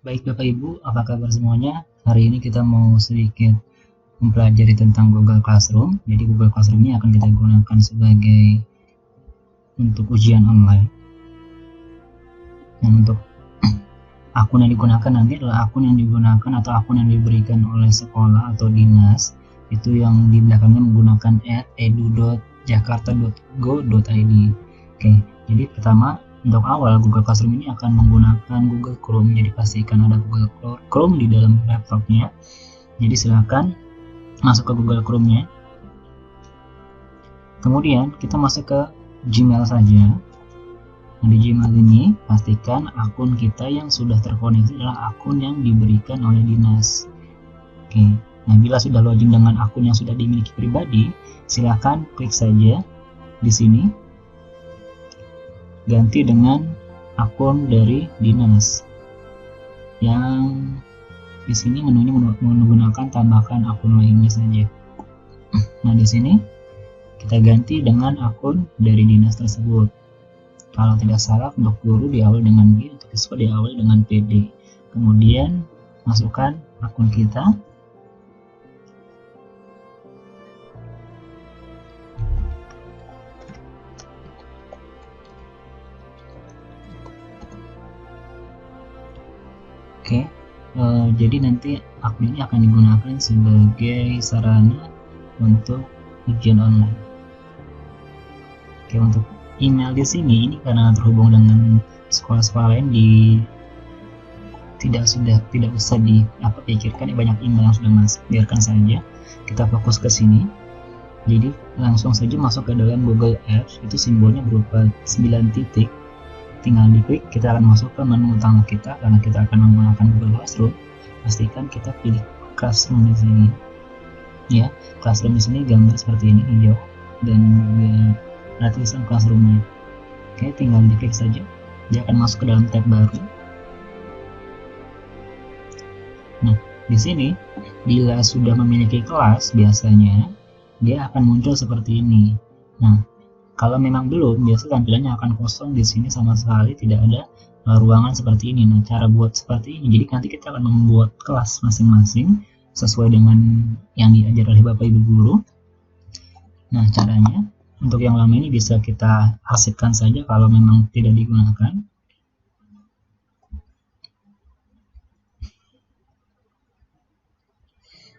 Baik Bapak Ibu, apa kabar semuanya? Hari ini kita mau sedikit mempelajari tentang Google Classroom. Jadi Google Classroom ini akan kita gunakan sebagai untuk ujian online. Dan untuk akun yang digunakan nanti adalah akun yang digunakan atau akun yang diberikan oleh sekolah atau dinas, itu yang di belakangnya menggunakan @edu.jakarta.go.id. Oke, jadi pertama untuk awal Google Classroom ini akan menggunakan Google Chrome. Jadi pastikan ada Google Chrome di dalam laptopnya. Jadi silakan masuk ke Google Chrome-nya. Kemudian kita masuk ke Gmail saja. Nah, di Gmail ini pastikan akun kita yang sudah terkoneksi adalah akun yang diberikan oleh dinas. Oke, nah bila sudah login dengan akun yang sudah dimiliki pribadi, silakan klik saja di sini ganti dengan akun dari dinas. Yang di sini menunya menggunakan tambahkan akun lainnya saja. Nah, di sini kita ganti dengan akun dari dinas tersebut. Kalau tidak salah untuk guru diawali dengan G, untuk siswa diawali dengan PD. Kemudian masukkan akun kita. Oke, jadi nanti akun ini akan digunakan sebagai sarana untuk ujian online. Oke, untuk email di sini ini karena terhubung dengan sekolah-sekolah lain tidak usah dipikirkan, banyak email yang sudah masuk, biarkan saja. Kita fokus ke sini. Jadi langsung saja masuk ke dalam Google Apps, itu simbolnya berupa 9 titik. Tinggal diklik, kita akan masuk ke menu utama kita karena kita akan menggunakan Google Classroom. Pastikan kita pilih Classroom di sini. Ya, Classroom di sini gambar seperti ini hijau dan ada tulisan Classroom-nya. Oke, tinggal diklik saja. Dia akan masuk ke dalam tab baru. Nah, di sini bila sudah memiliki kelas, biasanya dia akan muncul seperti ini. Nah, kalau memang belum, biasa tampilannya akan kosong. Di sini sama sekali tidak ada ruangan seperti ini. Nah, cara buat seperti ini, jadi nanti kita akan membuat kelas masing-masing sesuai dengan yang diajar oleh Bapak Ibu guru. Nah, caranya untuk yang lama ini bisa kita arsipkan saja kalau memang tidak digunakan.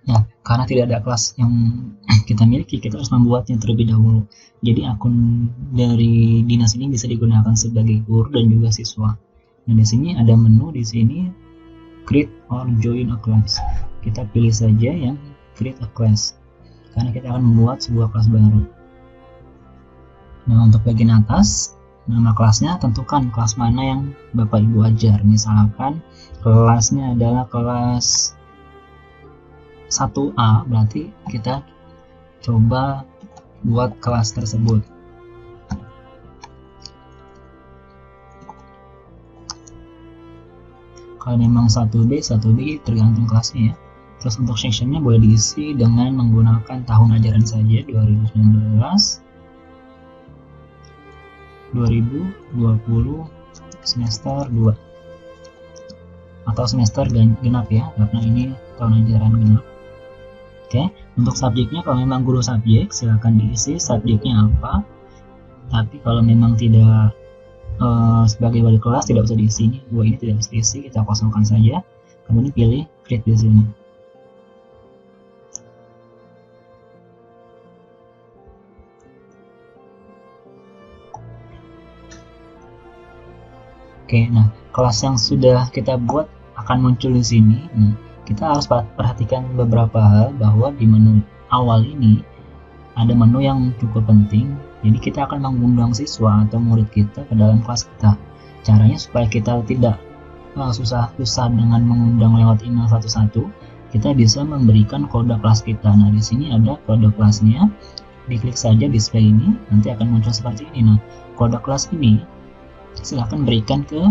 Nah, karena tidak ada kelas yang kita miliki, kita harus membuatnya terlebih dahulu. Jadi akun dari dinas ini bisa digunakan sebagai guru dan juga siswa. Nah, di sini ada menu di sini create or join a class. Kita pilih saja yang create a class karena kita akan membuat sebuah kelas baru. Nah, untuk bagian atas, nama kelasnya tentukan kelas mana yang Bapak Ibu ajar. Misalkan kelasnya adalah kelas 1A, berarti kita coba buat kelas tersebut. Kalau memang 1B tergantung kelasnya ya. Terus untuk sectionnya boleh diisi dengan menggunakan tahun ajaran saja, 2019-2020 semester 2 atau semester genap ya, karena ini tahun ajaran genap. Oke, untuk subjeknya kalau memang guru subjek silakan diisi subjeknya apa. Tapi kalau memang tidak sebagai wali kelas tidak usah diisi. Ini tidak usah diisi, kita kosongkan saja. Kemudian pilih create di sini. Oke, nah kelas yang sudah kita buat akan muncul di sini. Nah, kita harus perhatikan beberapa hal bahwa di menu awal ini ada menu yang cukup penting. Jadi kita akan mengundang siswa atau murid kita ke dalam kelas kita. Caranya supaya kita tidak susah-susah dengan mengundang lewat email satu-satu, kita bisa memberikan kode kelas kita. Nah, di sini ada kode kelasnya. Diklik saja display ini, nanti akan muncul seperti ini. Nah, kode kelas ini silahkan berikan ke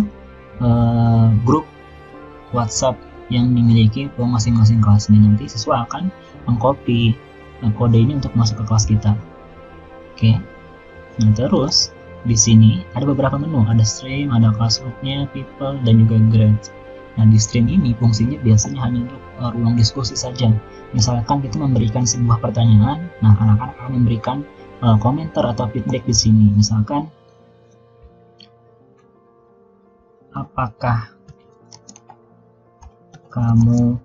grup WhatsApp yang dimiliki masing-masing kelas ini. Nanti siswa akan mengcopy kode ini untuk masuk ke kelas kita. Oke. Nah, terus di sini ada beberapa menu, ada stream, ada classroom-nya, people, dan juga grade. Nah, di stream ini fungsinya biasanya hanya untuk ruang diskusi saja. Misalkan kita memberikan sebuah pertanyaan, nah anak-anak akan memberikan komentar atau feedback di sini. Misalkan, apakah kamu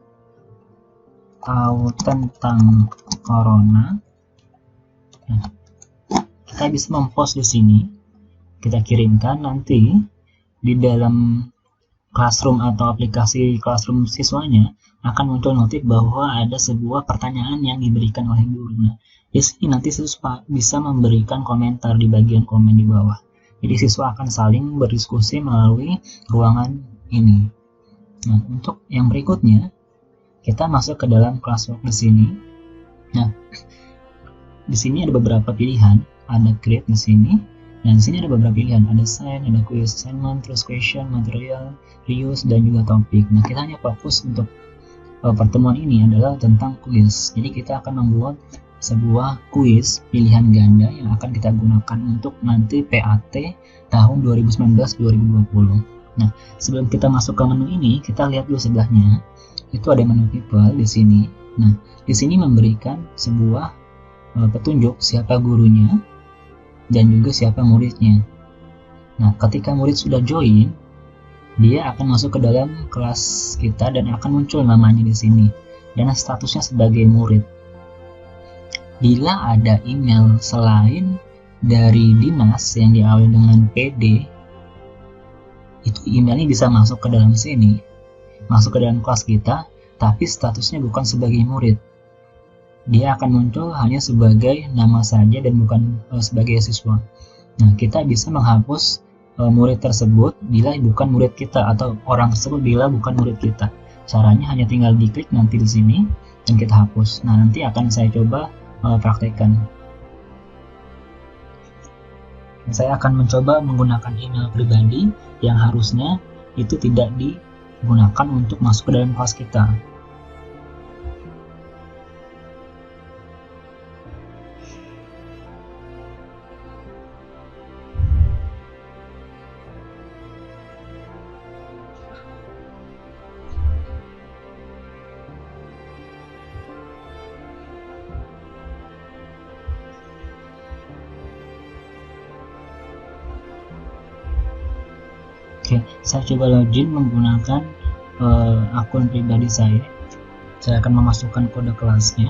tahu tentang corona? Nah, kita bisa mempost di sini. Kita kirimkan nanti di dalam Classroom atau aplikasi Classroom siswanya akan muncul notif bahwa ada sebuah pertanyaan yang diberikan oleh guru. Nah, di sini nanti siswa bisa memberikan komentar di bagian komen di bawah. Jadi siswa akan saling berdiskusi melalui ruangan ini. Nah, untuk yang berikutnya kita masuk ke dalam classwork di sini. Nah, di sini ada beberapa pilihan, ada create di sini. Nah, di sini ada beberapa pilihan, ada sign, ada quiz, assignment, terus question, material, reuse, dan juga topik. Nah, kita hanya fokus untuk pertemuan ini adalah tentang quiz. Jadi kita akan membuat sebuah quiz pilihan ganda yang akan kita gunakan untuk nanti PAT tahun 2019-2020. Nah, sebelum kita masuk ke menu ini, kita lihat dulu sebelahnya. Itu ada menu people di sini. Nah, di sini memberikan sebuah petunjuk siapa gurunya dan juga siapa muridnya. Nah, ketika murid sudah join, dia akan masuk ke dalam kelas kita dan akan muncul namanya di sini dan statusnya sebagai murid. Bila ada email selain dari dinas yang diawali dengan PD, itu emailnya bisa masuk ke dalam sini, masuk ke dalam kelas kita, tapi statusnya bukan sebagai murid. Dia akan muncul hanya sebagai nama saja dan bukan sebagai siswa. Nah, kita bisa menghapus murid tersebut bila bukan murid kita atau orang tersebut bila bukan murid kita. Caranya hanya tinggal diklik nanti di sini dan kita hapus. Nah, nanti akan saya coba praktekkan. Saya akan mencoba menggunakan email pribadi yang harusnya itu tidak digunakan untuk masuk ke dalam kelas kita. Oke, saya coba login menggunakan akun pribadi saya. Saya akan memasukkan kode kelasnya.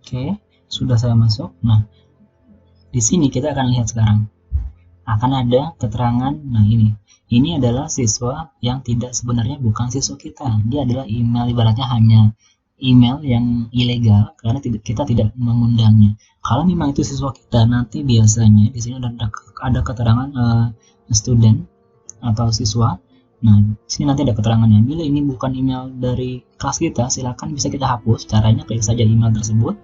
Oke, sudah saya masuk. Nah, di sini kita akan lihat sekarang akan ada keterangan. Nah, ini adalah siswa yang tidak sebenarnya bukan siswa kita. Dia adalah email, ibaratnya hanya email yang ilegal karena kita tidak mengundangnya. Kalau memang itu siswa kita, nanti biasanya di sini ada keterangan student atau siswa. Nah, di sini nanti ada keterangannya. Bila ini bukan email dari kelas kita, silakan bisa kita hapus. Caranya klik saja email tersebut,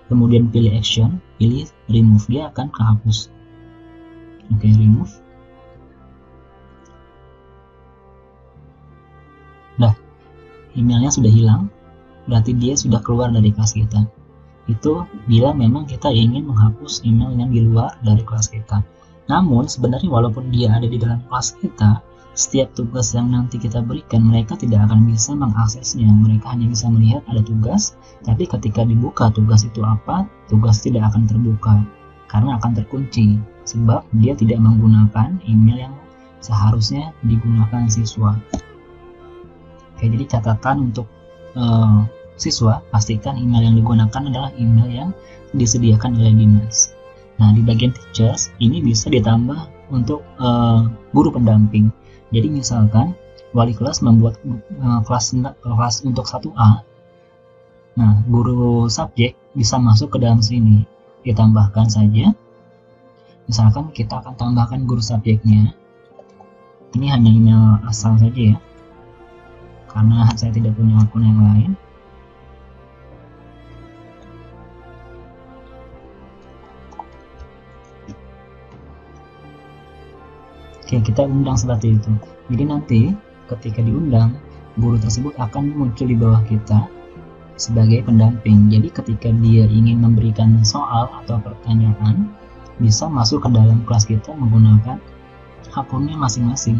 kemudian pilih action, pilih remove, dia akan kehapus. Oke, remove. Nah, emailnya sudah hilang, berarti dia sudah keluar dari kelas kita. Itu bila memang kita ingin menghapus email yang di luar dari kelas kita. Namun sebenarnya walaupun dia ada di dalam kelas kita, setiap tugas yang nanti kita berikan, mereka tidak akan bisa mengaksesnya. Mereka hanya bisa melihat ada tugas, tapi ketika dibuka tugas itu apa, tugas tidak akan terbuka karena akan terkunci, sebab dia tidak menggunakan email yang seharusnya digunakan siswa. Oke, jadi catatan untuk siswa, pastikan email yang digunakan adalah email yang disediakan oleh dinas. Nah, di bagian teachers ini bisa ditambah untuk guru pendamping. Jadi misalkan wali kelas membuat kelas untuk 1A, nah guru subjek bisa masuk ke dalam sini, ditambahkan saja. Misalkan kita akan tambahkan guru subjeknya, ini hanya email asal saja ya, karena saya tidak punya akun yang lain. Oke, kita undang seperti itu. Jadi nanti ketika diundang, guru tersebut akan muncul di bawah kita sebagai pendamping. Jadi ketika dia ingin memberikan soal atau pertanyaan, bisa masuk ke dalam kelas kita menggunakan akunnya masing-masing.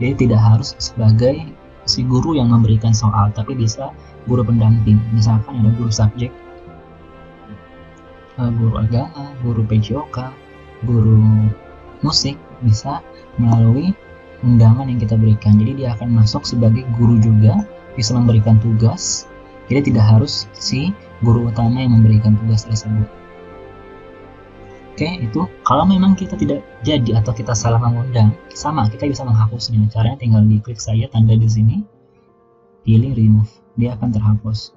Jadi tidak harus sebagai si guru yang memberikan soal, tapi bisa guru pendamping. Misalkan ada guru subjek, guru agama, guru PJOK, guru musik, bisa melalui undangan yang kita berikan. Jadi dia akan masuk sebagai guru juga, bisa memberikan tugas. Jadi tidak harus si guru utama yang memberikan tugas tersebut. Oke, itu kalau memang kita tidak jadi atau kita salah mengundang, sama kita bisa menghapusnya. Caranya tinggal diklik saja tanda di sini, pilih remove, dia akan terhapus.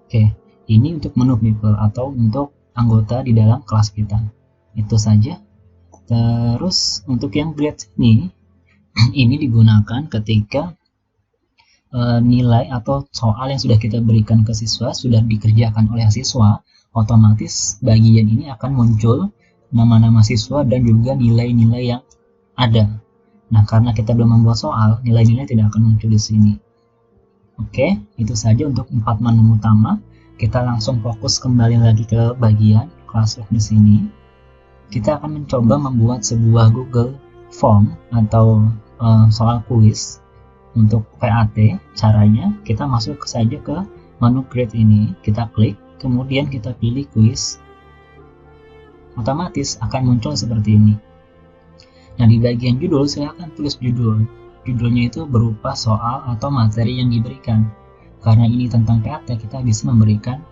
Oke, ini untuk menu people atau untuk anggota di dalam kelas kita. Itu saja. Terus untuk yang grade ini digunakan ketika nilai atau soal yang sudah kita berikan ke siswa sudah dikerjakan oleh siswa, otomatis bagian ini akan muncul nama-nama siswa dan juga nilai-nilai yang ada. Nah, karena kita belum membuat soal, nilai-nilai tidak akan muncul di sini. Oke, itu saja untuk 4 menu utama. Kita langsung fokus kembali lagi ke bagian Classwork di sini. Kita akan mencoba membuat sebuah Google Form atau soal kuis untuk PAT. Caranya kita masuk saja ke menu Create ini, kita klik, kemudian kita pilih kuis. Otomatis akan muncul seperti ini. Nah, di bagian judul saya akan tulis judul. Judulnya itu berupa soal atau materi yang diberikan. Karena ini tentang PAT, kita bisa memberikan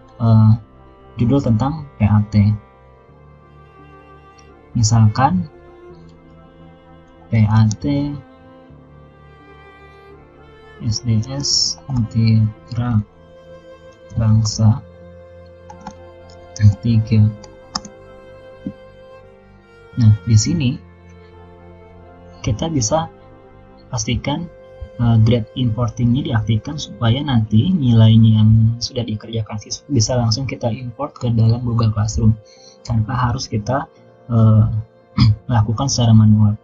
judul tentang PAT. Misalkan PAT SDS Mutiara Bangsa 3. Nah, di sini kita bisa pastikan grade importingnya diaktifkan supaya nanti nilainya yang sudah dikerjakan siswa bisa langsung kita import ke dalam Google Classroom tanpa harus kita lakukan secara manual.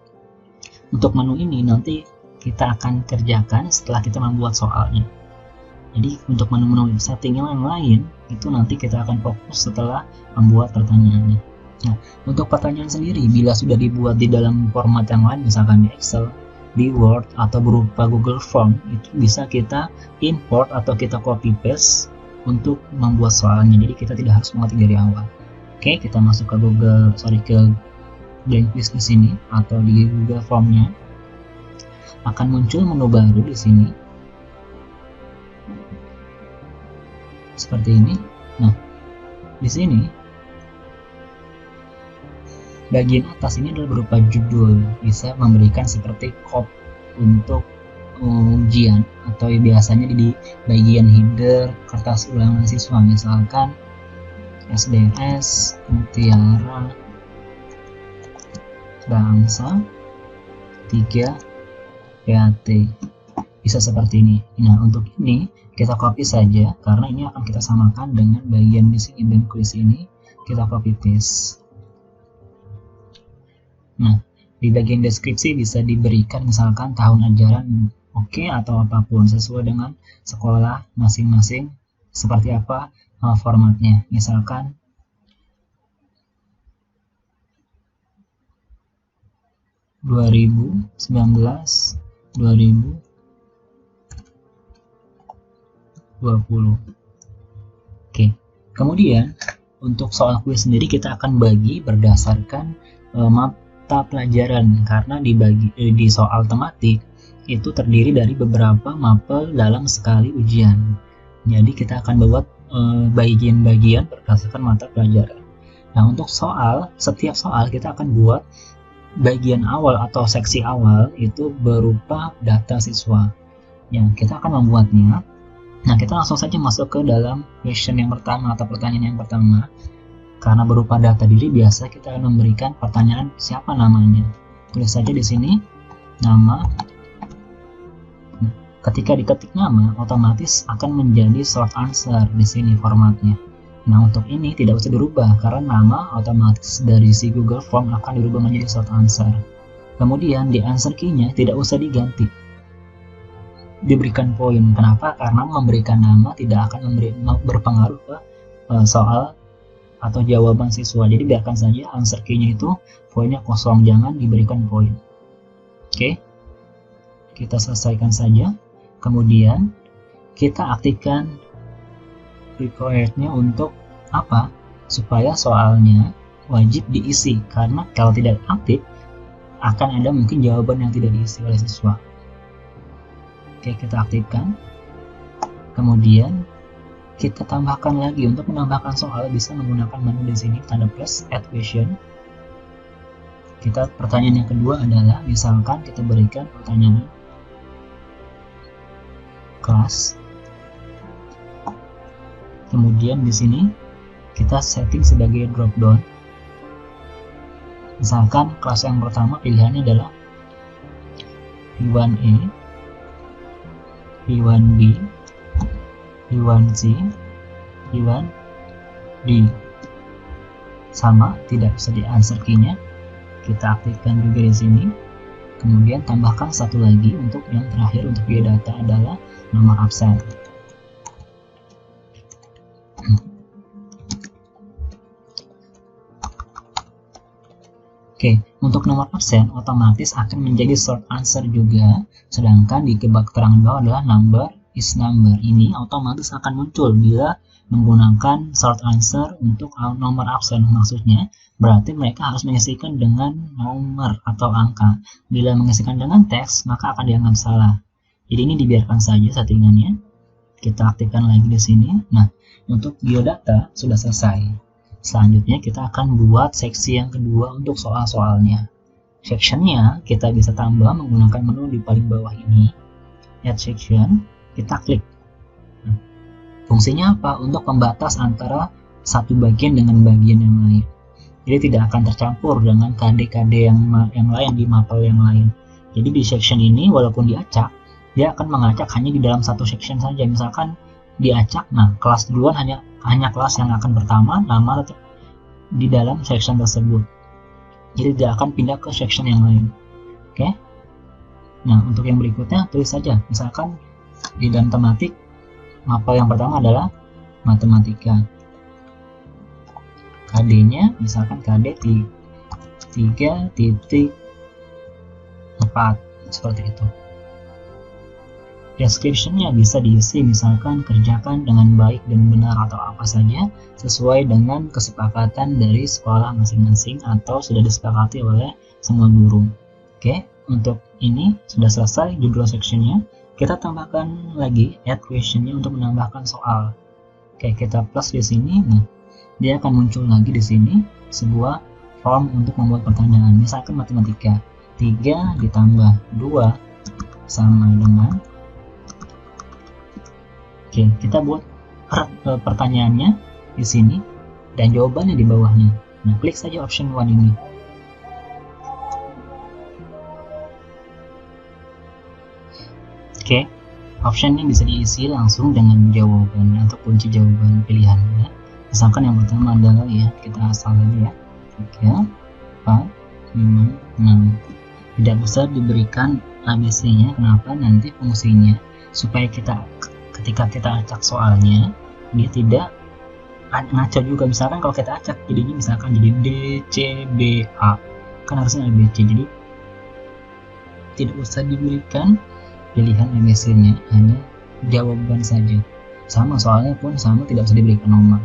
Untuk menu ini nanti kita akan kerjakan setelah kita membuat soalnya. Jadi untuk menu-menu setting yang lain itu nanti kita akan fokus setelah membuat pertanyaannya. Nah, untuk pertanyaan sendiri bila sudah dibuat di dalam format yang lain, misalkan di Excel, di Word atau berupa Google Form, itu bisa kita import atau kita copy paste untuk membuat soalnya. Jadi kita tidak harus mengetik dari awal. Oke, kita masuk ke ke blank quiz di sini atau di Google Form-nya. Akan muncul menu baru di sini seperti ini. Nah, di sini bagian atas ini adalah berupa judul, bisa memberikan seperti copy untuk ujian atau biasanya di bagian header kertas ulangan siswa, misalkan SDS Mutiara Bangsa 3 PAT, bisa seperti ini. Nah, untuk ini kita copy saja karena ini akan kita samakan dengan bagian di sini blank quiz ini, kita copy paste. Nah, di bagian deskripsi bisa diberikan misalkan tahun ajaran, atau apapun sesuai dengan sekolah masing-masing seperti apa formatnya. Misalkan (2019) 2020. Oke, kemudian untuk soal kuis sendiri kita akan bagi berdasarkan mata pelajaran, karena di soal tematik itu terdiri dari beberapa mapel dalam sekali ujian. Jadi kita akan buat bagian-bagian berdasarkan mata pelajaran. Nah, untuk setiap soal kita akan buat bagian awal atau seksi awal itu berupa data siswa. Ya, kita akan membuatnya. Nah, kita langsung saja masuk ke dalam question yang pertama atau pertanyaan yang pertama. Karena berupa data diri, biasa kita akan memberikan pertanyaan siapa namanya. Tulis saja di sini nama. Ketika diketik nama, otomatis akan menjadi short answer di sini formatnya. Nah, untuk ini tidak usah dirubah karena nama otomatis dari si Google Form akan dirubah menjadi short answer. Kemudian di answer key-nya tidak usah diganti, diberikan poin. Kenapa? Karena memberikan nama tidak akan berpengaruh ke soal atau jawaban siswa. Jadi biarkan saja answer key-nya itu poinnya kosong, jangan diberikan poin. Oke, kita selesaikan saja. Kemudian kita aktifkan required-nya untuk apa? Supaya soalnya wajib diisi, karena kalau tidak aktif akan ada mungkin jawaban yang tidak diisi oleh siswa. Oke, kita aktifkan. Kemudian kita tambahkan lagi. Untuk menambahkan soal bisa menggunakan menu di sini, tanda plus, add question. Pertanyaan yang kedua adalah, misalkan kita berikan pertanyaan kelas. Kemudian di sini kita setting sebagai drop down. Misalkan kelas yang pertama pilihannya adalah P1A, P1B, P1C, P1D. Sama, tidak bisa di answer key-nya. Kita aktifkan juga di sini. Kemudian tambahkan satu lagi untuk yang terakhir untuk biodata adalah nomor absen. Oke, untuk nomor absen otomatis akan menjadi short answer juga, sedangkan di keterangan bawah adalah number is number. Ini otomatis akan muncul bila menggunakan short answer untuk nomor absen. Maksudnya berarti mereka harus mengisikan dengan nomor atau angka. Bila mengisikan dengan teks maka akan dianggap salah. Jadi ini dibiarkan saja settingannya. Kita aktifkan lagi di sini. Nah, untuk biodata sudah selesai. Selanjutnya kita akan buat seksi yang kedua untuk soal-soalnya. Sectionnya kita bisa tambah menggunakan menu di paling bawah ini, add section, kita klik. Nah, fungsinya apa? Untuk membatas antara satu bagian dengan bagian yang lain. Jadi tidak akan tercampur dengan KD-KD yang lain di mapel yang lain. Jadi di section ini walaupun diacak, dia akan mengacak hanya di dalam satu section saja. Misalkan diacak, nah kelas duluan hanya kelas yang akan pertama, nama tetap di dalam section tersebut. Jadi tidak akan pindah ke section yang lain. Oke. Nah, untuk yang berikutnya tulis saja. Misalkan di dalam tematik mapel yang pertama adalah matematika. KD-nya misalkan KD 3.4 seperti itu. Description-nya bisa diisi misalkan kerjakan dengan baik dan benar atau apa saja sesuai dengan kesepakatan dari sekolah masing-masing atau sudah disepakati oleh semua guru. Oke, untuk ini sudah selesai judul section-nya. Kita tambahkan lagi add question-nya untuk menambahkan soal. Oke, kita plus di sini. Nah, dia akan muncul lagi di sini sebuah form untuk membuat pertanyaan. Misalkan matematika 3 ditambah 2 sama dengan. Oke, kita buat pertanyaannya di sini dan jawabannya di bawahnya. Nah, klik saja option 1 ini. Oke, option ini bisa diisi langsung dengan jawabannya atau kunci jawaban pilihannya. Misalkan yang pertama adalah ya, kita asal aja ya. 3, 4, 5, 6. Tidak usah diberikan ABC-nya. Kenapa? Nanti fungsinya supaya ketika kita acak soalnya dia tidak ngaco juga. Misalkan kalau kita acak jadinya misalkan jadi D, C, B, A, kan harusnya ABC. Jadi tidak usah diberikan pilihan ABC-nya, hanya jawaban saja. Sama soalnya pun sama, tidak usah diberikan nomor.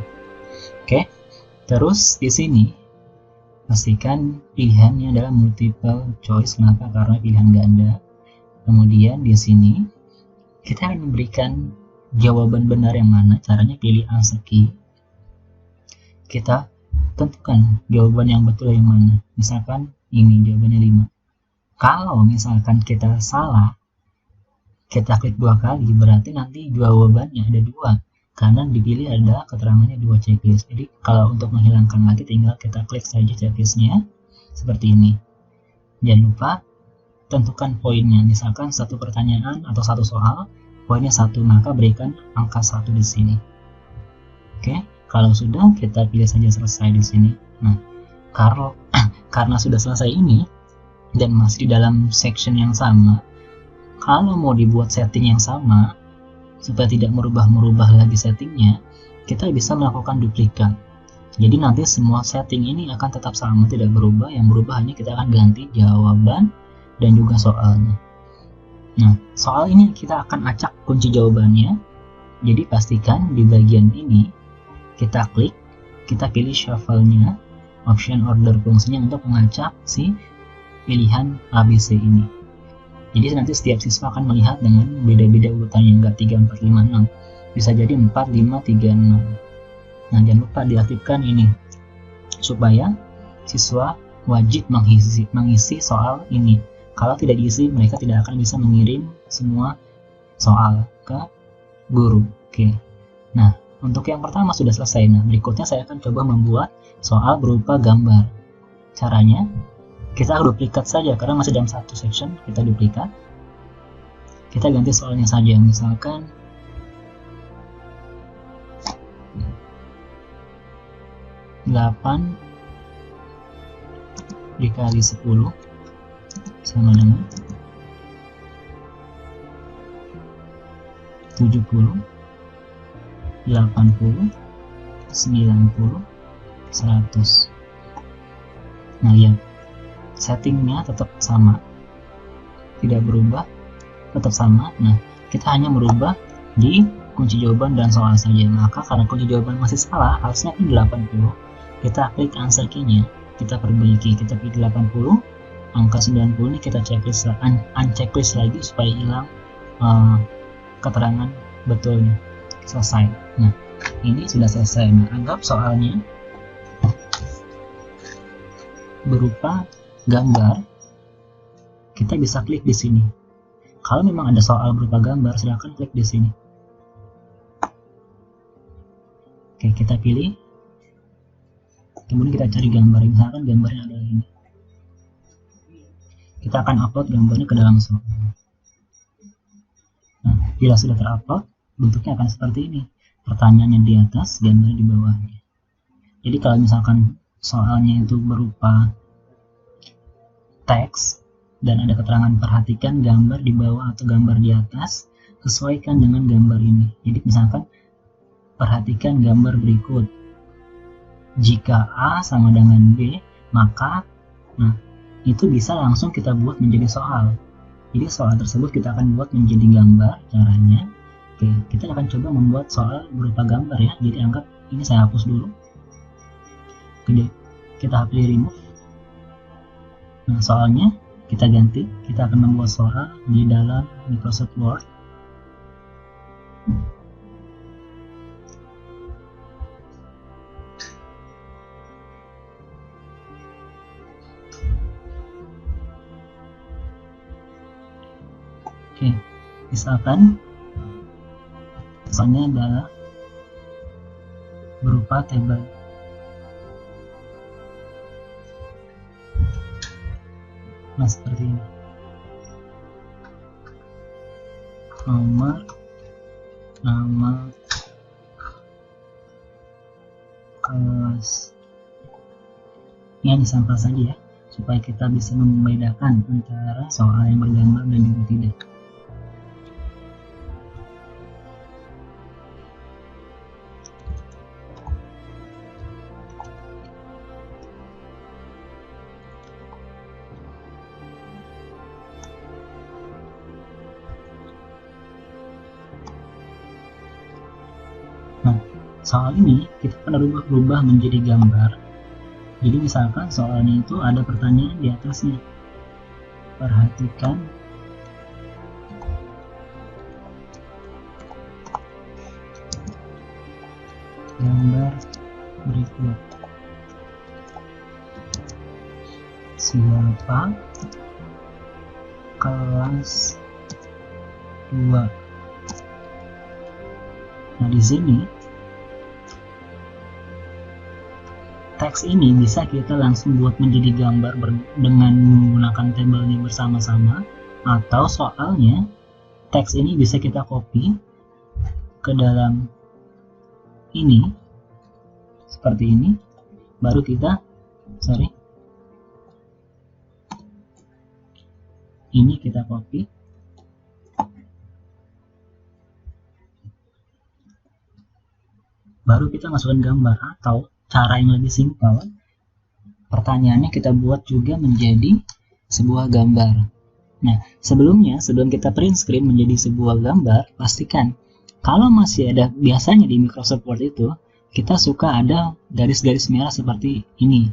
Oke, terus di sini pastikan pilihannya adalah multiple choice. Kenapa? Karena pilihan ganda. Kemudian di sini kita akan memberikan jawaban benar yang mana. Caranya pilih answer key. Kita tentukan jawaban yang betul yang mana. Misalkan ini jawabannya 5. Kalau misalkan kita salah, kita klik 2 kali, berarti nanti jawabannya ada 2. Karena dipilih ada keterangannya 2 checklist. Jadi kalau untuk menghilangkan lagi tinggal kita klik saja checklistnya seperti ini. Jangan lupa tentukan poinnya. Misalkan satu pertanyaan atau satu soal poinnya 1, maka berikan angka 1 di sini. Oke, Kalau sudah, kita pilih saja selesai di sini. Nah, karena sudah selesai ini dan masih di dalam section yang sama, kalau mau dibuat setting yang sama supaya tidak merubah lagi settingnya, kita bisa melakukan duplikat. Jadi nanti semua setting ini akan tetap sama, tidak berubah. Yang berubah hanya kita akan ganti jawaban dan juga soalnya. Nah, soal ini kita akan acak kunci jawabannya. Jadi pastikan di bagian ini kita klik, kita pilih shuffle-nya, option order fungsinya untuk mengacak si pilihan ABC ini. Jadi nanti setiap siswa akan melihat dengan beda-beda urutannya, enggak 3, 4, 5, 6. Bisa jadi 4, 5, 3, 6. Nah, jangan lupa diaktifkan ini supaya siswa wajib mengisi soal ini. Kalau tidak diisi, mereka tidak akan bisa mengirim semua soal ke guru. Oke. Nah, untuk yang pertama sudah selesai. Nah, berikutnya saya akan coba membuat soal berupa gambar. Caranya, kita duplikat saja karena masih dalam satu section, kita duplikat. Kita ganti soalnya saja, misalkan delapan dikali 10 sama dengan 70, 80, 90, 100. Nah, lihat settingnya tetap sama, tidak berubah, tetap sama. Nah, kita hanya merubah di kunci jawaban dan soal saja. Maka karena kunci jawaban masih salah, harusnya kan 80. Kita klik answer key-nya, kita perbaiki, kita pilih 80, angka 90 ini kita unchecklist lagi supaya hilang keterangan betulnya. Selesai. Nah, ini sudah selesai. Nah, anggap soalnya berupa gambar, kita bisa klik di sini. Kalau memang ada soal berupa gambar, silahkan klik di sini. Oke, kita pilih. Kemudian kita cari gambar. Misalkan gambarnya adalah ini. Kita akan upload gambarnya ke dalam soal. Nah, bila sudah terupload, bentuknya akan seperti ini. Pertanyaannya di atas, gambarnya di bawahnya. Jadi kalau misalkan soalnya itu berupa teks dan ada keterangan perhatikan gambar di bawah atau gambar di atas, sesuaikan dengan gambar ini. Jadi misalkan perhatikan gambar berikut. Jika A sama dengan B, maka itu bisa langsung kita buat menjadi soal. Jadi soal tersebut kita akan buat menjadi gambar. Caranya, oke, kita akan coba membuat soal berupa gambar ya. Jadi anggap ini saya hapus dulu. Kita pilih remove. Nah, soalnya kita ganti, kita akan membuat soal di dalam Microsoft Word. Oke, misalkan soalnya adalah berupa tabel. Nah, seperti ini. Nama kelas. Ini hanya sampel saja ya, supaya kita bisa membedakan antara soal yang bergambar dan juga tidak. Soal ini kita akan rubah menjadi gambar. Jadi misalkan soalnya itu ada pertanyaan di atasnya. Perhatikan gambar berikut. Siapa kelas 2? Nah, di sini teks ini bisa kita langsung buat menjadi gambar dengan menggunakan tabelnya bersama-sama, atau soalnya teks ini bisa kita copy ke dalam ini, seperti ini. Baru kita ini kita copy, baru kita masukkan gambar. Atau cara yang lebih simpel, pertanyaannya kita buat juga menjadi sebuah gambar. Nah, sebelum kita print screen menjadi sebuah gambar, pastikan kalau masih ada, biasanya di Microsoft Word itu kita suka ada garis-garis merah seperti ini.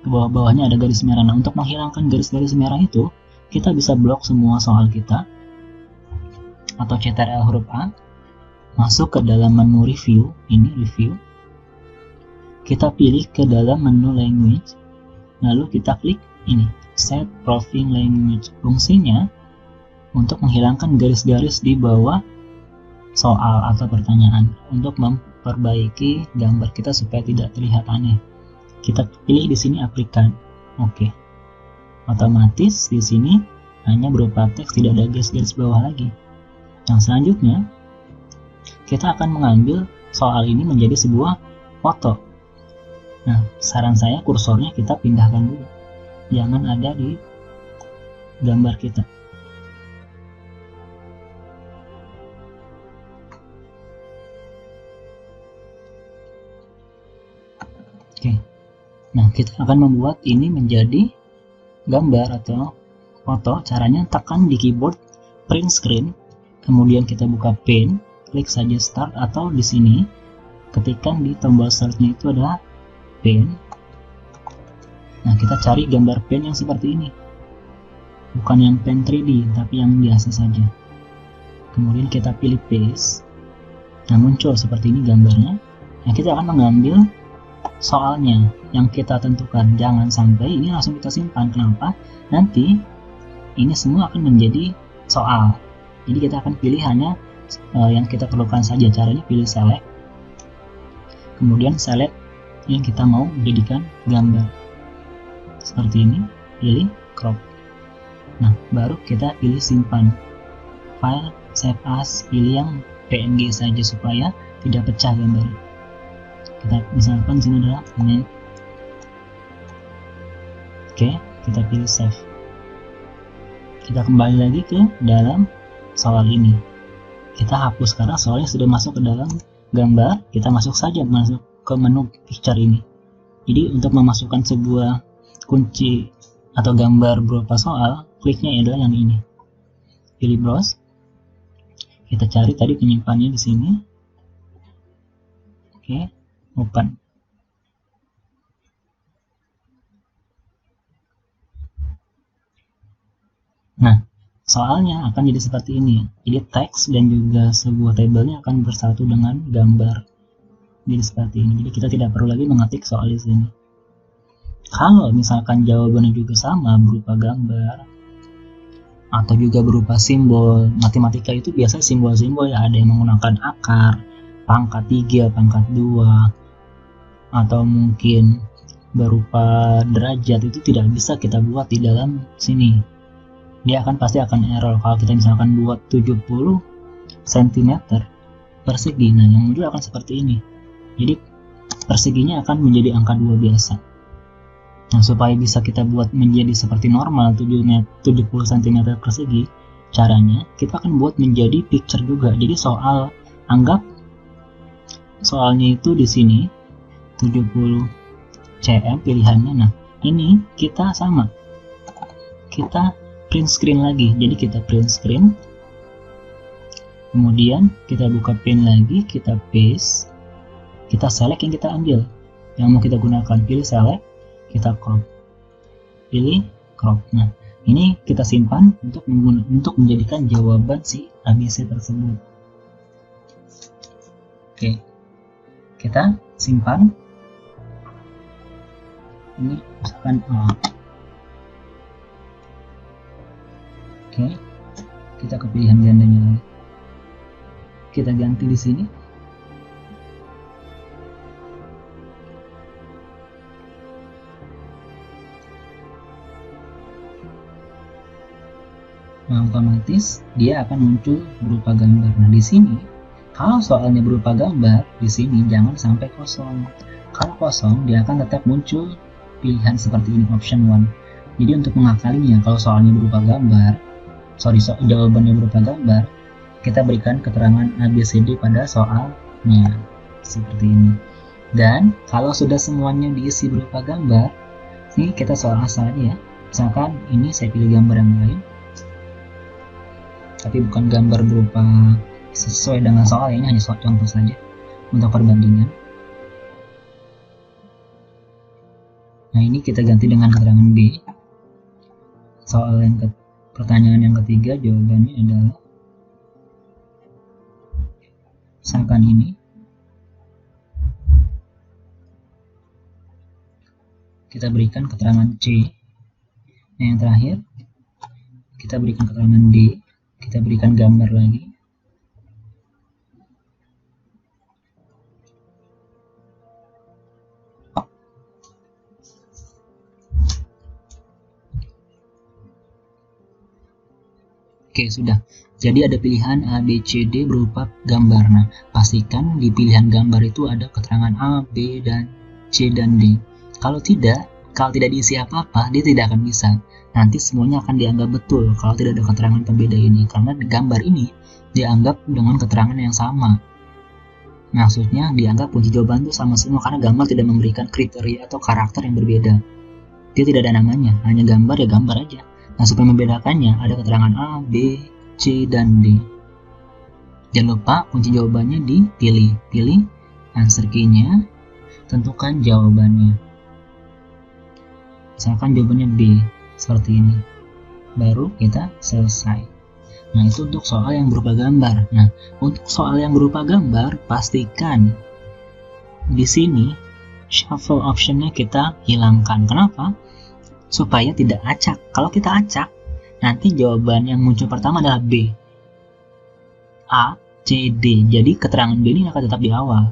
Ke bawah-bawahnya ada garis merah. Nah, untuk menghilangkan garis-garis merah itu, kita bisa blok semua soal kita atau Ctrl huruf A, masuk ke dalam menu review, ini review. Kita pilih ke dalam menu language, lalu kita klik ini, set proofing language. Fungsinya untuk menghilangkan garis-garis di bawah soal atau pertanyaan, untuk memperbaiki gambar kita supaya tidak terlihat aneh. Kita pilih di sini applikan, oke. Otomatis di sini hanya berupa teks, tidak ada garis-garis bawah lagi. Yang selanjutnya kita akan mengambil soal ini menjadi sebuah foto. Nah, saran saya kursornya kita pindahkan dulu, jangan ada di gambar kita. Oke. Nah, kita akan membuat ini menjadi gambar atau foto. Caranya tekan di keyboard print screen, kemudian kita buka pen, klik saja start, atau di sini ketikkan di tombol startnya itu adalah pen. Nah, kita cari gambar pen yang seperti ini, bukan yang pen 3D tapi yang biasa saja. Kemudian kita pilih paste. Nah, muncul seperti ini gambarnya. Nah, kita akan mengambil soalnya yang kita tentukan. Jangan sampai ini langsung kita simpan. Kenapa? Nanti ini semua akan menjadi soal. Jadi kita akan pilih hanya yang kita perlukan saja. Caranya pilih select, kemudian select yang kita mau jadikan gambar seperti ini, pilih crop. Nah, baru kita pilih simpan file, save as, pilih yang PNG saja supaya tidak pecah gambarnya. Kita misalkan sini adalah ini. Oke, kita pilih save. Kita kembali lagi ke dalam soal ini. Kita hapus karena soalnya sudah masuk ke dalam gambar. Kita masuk ke menu picture ini. Jadi untuk memasukkan sebuah kunci atau gambar berupa soal, kliknya adalah yang ini. Pilih browse. Kita cari tadi penyimpanannya di sini. Oke, open. Nah, soalnya akan jadi seperti ini. Jadi teks dan juga sebuah tabelnya akan bersatu dengan gambar. Jadi seperti ini. Jadi kita tidak perlu lagi mengetik soal di sini. Kalau misalkan jawabannya juga sama berupa gambar atau juga berupa simbol, matematika itu biasa simbol-simbol ya, ada yang menggunakan akar, pangkat 3, pangkat 2, atau mungkin berupa derajat, itu tidak bisa kita buat di dalam sini. Dia pasti akan error kalau kita misalkan buat 70 cm persegi. Nah, yang muncul akan seperti ini. Jadi perseginya akan menjadi angka 2 biasa. Nah, supaya bisa kita buat menjadi seperti normal 70 cm persegi, caranya kita akan buat menjadi picture juga. Jadi anggap soalnya itu di sini 70 cm pilihannya. Nah, ini kita sama. Kita print screen lagi. Jadi kita print screen. Kemudian kita buka pen lagi, kita paste. Kita select yang kita ambil, yang mau kita gunakan. Pilih select, kita crop. Pilih crop. Nah, ini kita simpan untuk menjadikan jawaban si ABC tersebut. Oke. Kita simpan. Ini misalkan A. Oke, kita ke pilihan gandanya lagi. Kita ganti di sini. Nah, otomatis dia akan muncul berupa gambar. Nah, di sini Kalau soalnya berupa gambar, di sini jangan sampai kosong. Kalau kosong, dia akan tetap muncul pilihan seperti ini, option 1. Jadi untuk mengakalinya, kalau soalnya berupa gambar, jawabannya berupa gambar, kita berikan keterangan ABCD pada soalnya, seperti ini. Dan kalau sudah semuanya diisi berupa gambar, ini kita soal asal aja ya. Misalkan ini saya pilih gambar yang lain, tapi bukan gambar berupa sesuai dengan soal, ini hanya contoh saja untuk perbandingan. Nah, ini kita ganti dengan keterangan B. Soal pertanyaan yang ketiga, jawabannya adalah misalkan ini. Kita berikan keterangan C. Nah, yang terakhir kita berikan keterangan D. Kita berikan gambar lagi. Oke, sudah. Jadi ada pilihan A, B, C, D berupa gambar. Nah, pastikan di pilihan gambar itu ada keterangan A, B, dan C, dan D. Kalau tidak diisi apa-apa, dia tidak akan bisa. Nanti semuanya akan dianggap betul kalau tidak ada keterangan pembeda ini. Karena di gambar ini dianggap dengan keterangan yang sama. Maksudnya dianggap kunci jawaban itu sama semua karena gambar tidak memberikan kriteria atau karakter yang berbeda. Dia tidak ada namanya, hanya gambar ya gambar aja. Nah, supaya membedakannya ada keterangan A, B, C, dan D. Jangan lupa kunci jawabannya dipilih. Pilih answer key-nya, tentukan jawabannya. Misalkan jawabannya B, seperti ini. Baru kita selesai. Nah, itu untuk soal yang berupa gambar. Nah, untuk soal yang berupa gambar, pastikan di sini shuffle option-nya kita hilangkan. Kenapa? Supaya tidak acak. Kalau kita acak, nanti jawaban yang muncul pertama adalah B, A, C, D. Jadi keterangan B ini akan tetap di awal.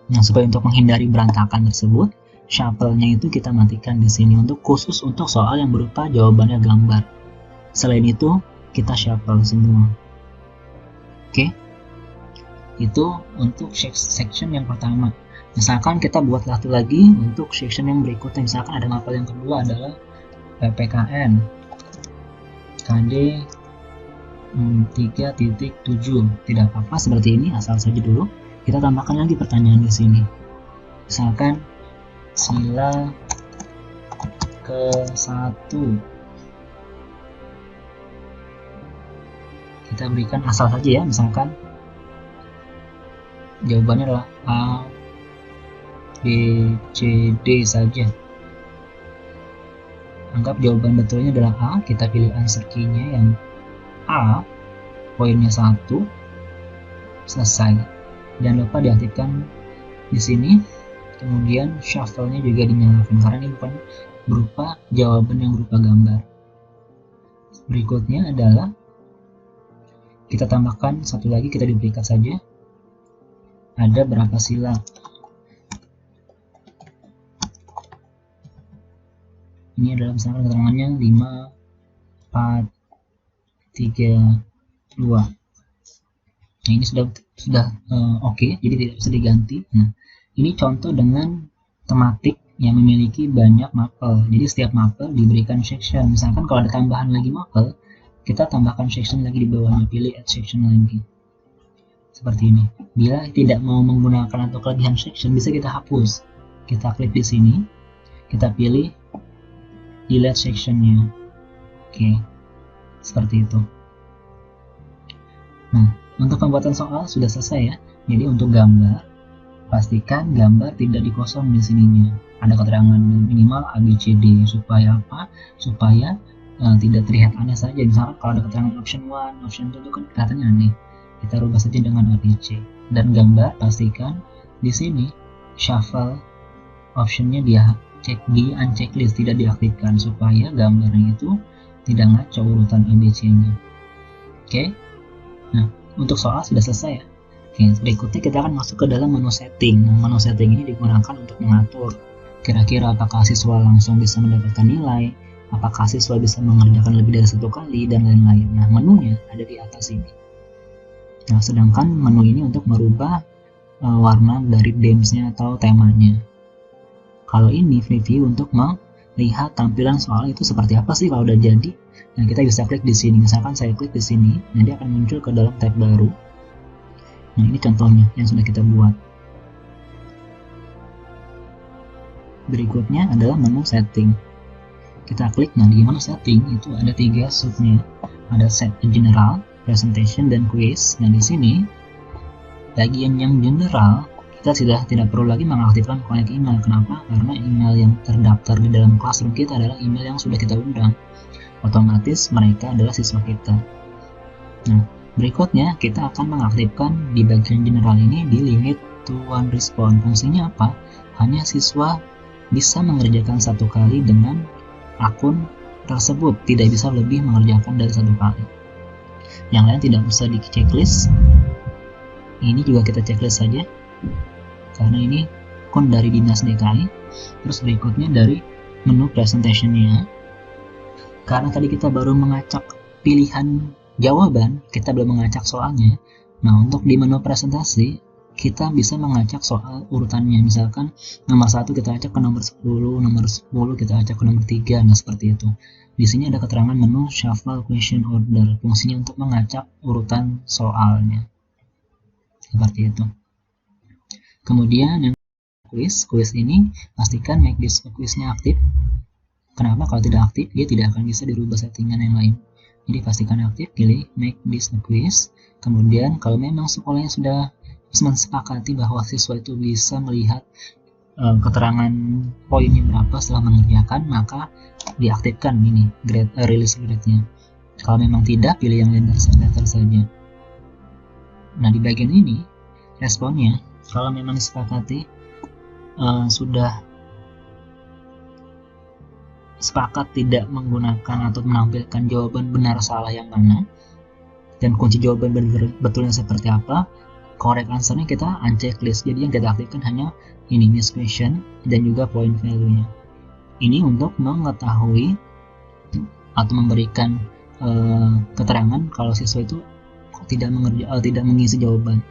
Nah, supaya untuk menghindari berantakan tersebut, shuffle-nya itu kita matikan di sini khusus untuk soal yang berupa jawabannya gambar. Selain itu, kita shuffle semua. Oke? Itu untuk section yang pertama. Misalkan kita buat satu lagi untuk section yang berikutnya. Misalkan ada mapel yang kedua adalah PPKN KD 3.7. Tidak apa-apa seperti ini, asal saja dulu. Kita tambahkan lagi pertanyaan di sini. Misalkan sila ke-1. Kita berikan asal saja ya, misalkan jawabannya adalah A, B, C, D saja. Anggap jawaban betulnya adalah A, kita pilih answer key-nya yang A, poinnya 1, selesai. Jangan lupa diaktifkan di sini. Kemudian shuffle-nya juga dinyalakan karena ini bukan berupa jawaban yang berupa gambar. Berikutnya adalah kita tambahkan satu lagi, kita duplikat saja. Ada berapa sila? Ini adalah misalkan keterangannya 5, 4, 3, 2. Nah, ini sudah oke, jadi tidak bisa diganti. Nah, ini contoh dengan tematik yang memiliki banyak mapel. Jadi setiap mapel diberikan section. Misalkan kalau ada tambahan lagi mapel, kita tambahkan section lagi di bawahnya, pilih add section lagi. Seperti ini. Bila tidak mau menggunakan atau kelebihan section, bisa kita hapus. Kita klik di sini, kita pilih delete sectionnya. Oke, seperti itu. Nah, untuk pembuatan soal sudah selesai ya. Jadi untuk gambar, pastikan gambar tidak dikosong di sininya. Ada keterangan minimal A, B, C, D. Supaya apa? Supaya tidak terlihat aneh saja. Misalkan kalau ada keterangan option 1, option 2 itu kan kelihatannya aneh. Kita rubah saja dengan A, B, C. Dan gambar pastikan di sini shuffle optionnya dia cek di unchecklist, tidak diaktifkan supaya gambarnya itu tidak ngaco urutan A, B, C-nya. Oke. Nah, untuk soal sudah selesai ya. Oke, berikutnya kita akan masuk ke dalam menu setting. Nah, menu setting ini digunakan untuk mengatur kira-kira apakah siswa langsung bisa mendapatkan nilai, apakah siswa bisa mengerjakan lebih dari satu kali, dan lain-lain. Nah, menunya ada di atas ini. Nah, sedangkan menu ini untuk merubah warna dari themes-nya atau temanya. Kalau ini preview untuk melihat tampilan soal itu seperti apa sih kalau udah jadi. Nah, kita bisa klik di sini. Misalkan saya klik di sini, nanti akan muncul ke dalam tab baru. Nah, ini contohnya yang sudah kita buat. Berikutnya adalah menu setting. Kita klik, nah di menu setting itu ada 3 subnya. Ada set general, presentation, dan quiz. Nah, di sini bagian yang general kita sudah tidak perlu lagi mengaktifkan connect email. Kenapa? Karena email yang terdaftar di dalam classroom kita adalah email yang sudah kita undang. Otomatis mereka adalah siswa kita. Nah, berikutnya kita akan mengaktifkan di bagian general ini di limit to one response. Fungsinya apa? Hanya siswa bisa mengerjakan satu kali dengan akun tersebut, tidak bisa lebih mengerjakan dari satu kali. Yang lain tidak usah di checklist. Ini juga kita checklist saja karena ini akun dari Dinas DKI. Terus berikutnya dari menu presentationnya, karena tadi kita baru mengacak pilihan jawaban, kita belum mengacak soalnya. Nah, untuk di menu presentasi kita bisa mengacak soal urutannya. Misalkan nomor 1 kita acak ke nomor 10, nomor 10 kita acak ke nomor 3. Nah, seperti itu. Di sini ada keterangan menu shuffle question order, fungsinya untuk mengacak urutan soalnya. Seperti itu. Kemudian yang quiz ini pastikan make this quiznya aktif. Kenapa? Kalau tidak aktif dia tidak akan bisa dirubah settingan yang lain. Jadi pastikan aktif, pilih make this quiz. Kemudian kalau memang sekolahnya sudah mensepakati bahwa siswa itu bisa melihat keterangan poinnya berapa setelah mengerjakan, maka diaktifkan ini grade release grade-nya. Kalau memang tidak, pilih yang letter saja. Nah, di bagian ini responnya, kalau memang disepakati sudah sepakat tidak menggunakan atau menampilkan jawaban benar salah yang mana dan kunci jawaban betulnya seperti apa, correct answer-nya kita unchecklist. Jadi yang kita aktifkan hanya ini miss question dan juga point value-nya. Ini untuk mengetahui atau memberikan keterangan kalau siswa itu tidak mengisi jawaban.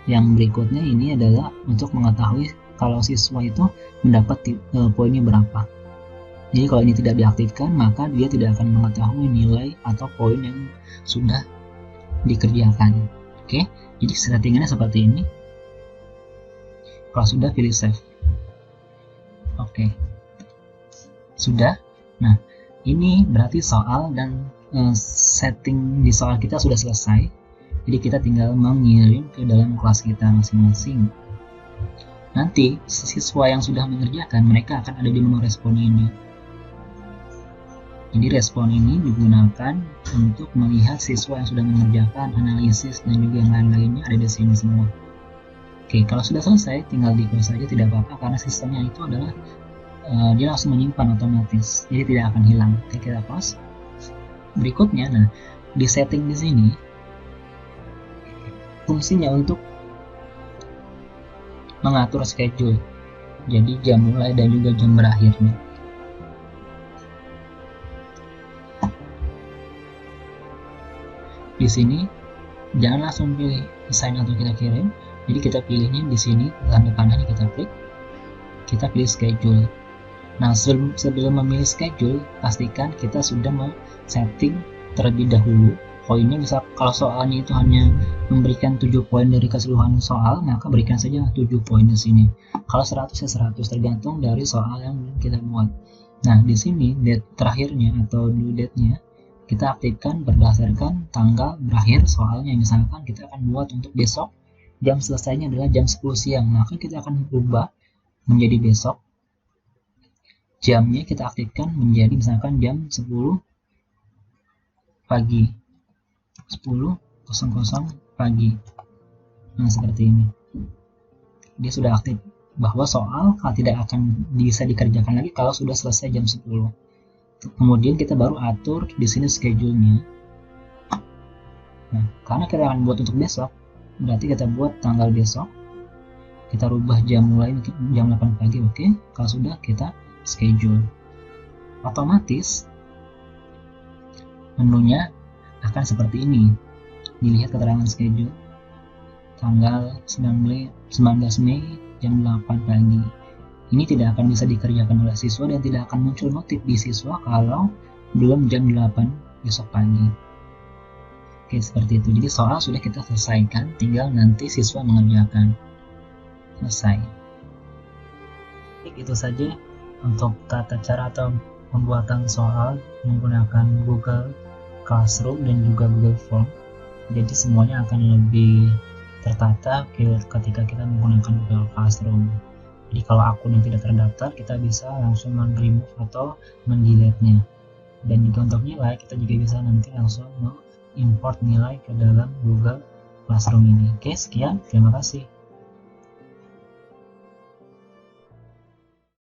Yang berikutnya ini adalah untuk mengetahui kalau siswa itu mendapat poinnya berapa. Jadi kalau ini tidak diaktifkan, maka dia tidak akan mengetahui nilai atau poin yang sudah dikerjakan. Oke, jadi settingannya seperti ini. Kalau sudah, pilih save. Oke, sudah. Nah, ini berarti soal dan setting di soal kita sudah selesai. Jadi kita tinggal mengirim ke dalam kelas kita masing-masing. Nanti siswa yang sudah mengerjakan, mereka akan ada di menu respon ini. Jadi respon ini digunakan untuk melihat siswa yang sudah mengerjakan, analisis, dan juga yang lain-lainnya ada di sini semua. Oke, kalau sudah selesai, tinggal di close saja, tidak apa-apa karena sistemnya itu adalah dia langsung menyimpan otomatis, jadi tidak akan hilang. Oke, kita close. Berikutnya, nah di setting di sini fungsinya untuk mengatur schedule, jadi jam mulai dan juga jam berakhirnya. Di sini jangan langsung pilih assign atau kita kirim, jadi kita pilihnya di sini tanda panahnya kita klik, kita pilih schedule. Nah, sebelum memilih schedule, pastikan kita sudah setting terlebih dahulu poinnya. Bisa kalau soalnya itu hanya memberikan 7 poin dari keseluruhan soal, maka berikan saja 7 poin di sini. Kalau 100 ya 100, tergantung dari soal yang kita buat. Nah, di sini date terakhirnya atau due date-nya kita aktifkan berdasarkan tanggal berakhir soalnya. Misalkan kita akan buat untuk besok, jam selesainya adalah jam 10 siang, maka kita akan ubah menjadi besok. Jamnya kita aktifkan menjadi misalkan jam 10 pagi, 10.00 pagi. Nah, seperti ini. Dia sudah aktif bahwa soal tidak akan bisa dikerjakan lagi kalau sudah selesai jam 10. Kemudian kita baru atur di sini schedule-nya. Nah, karena kita akan buat untuk besok, berarti kita buat tanggal besok. Kita rubah jam mulai jam 8 pagi, oke. Kalau sudah, kita schedule. Otomatis menunya akan seperti ini. Dilihat keterangan schedule. tanggal 19 Mei jam 8 pagi. Ini tidak akan bisa dikerjakan oleh siswa dan tidak akan muncul notif di siswa kalau belum jam 8 besok pagi. Oke, seperti itu. Jadi soal sudah kita selesaikan, tinggal nanti siswa mengerjakan. Selesai. Itu saja untuk tata cara atau pembuatan soal menggunakan Google Classroom dan juga Google Form. Jadi semuanya akan lebih tertata ketika kita menggunakan Google Classroom. Jadi kalau akun yang tidak terdaftar, kita bisa langsung remove atau mendelete-nya. Dan juga untuk nilai, kita juga bisa nanti langsung mengimport nilai ke dalam Google Classroom ini. Oke, sekian. Terima kasih.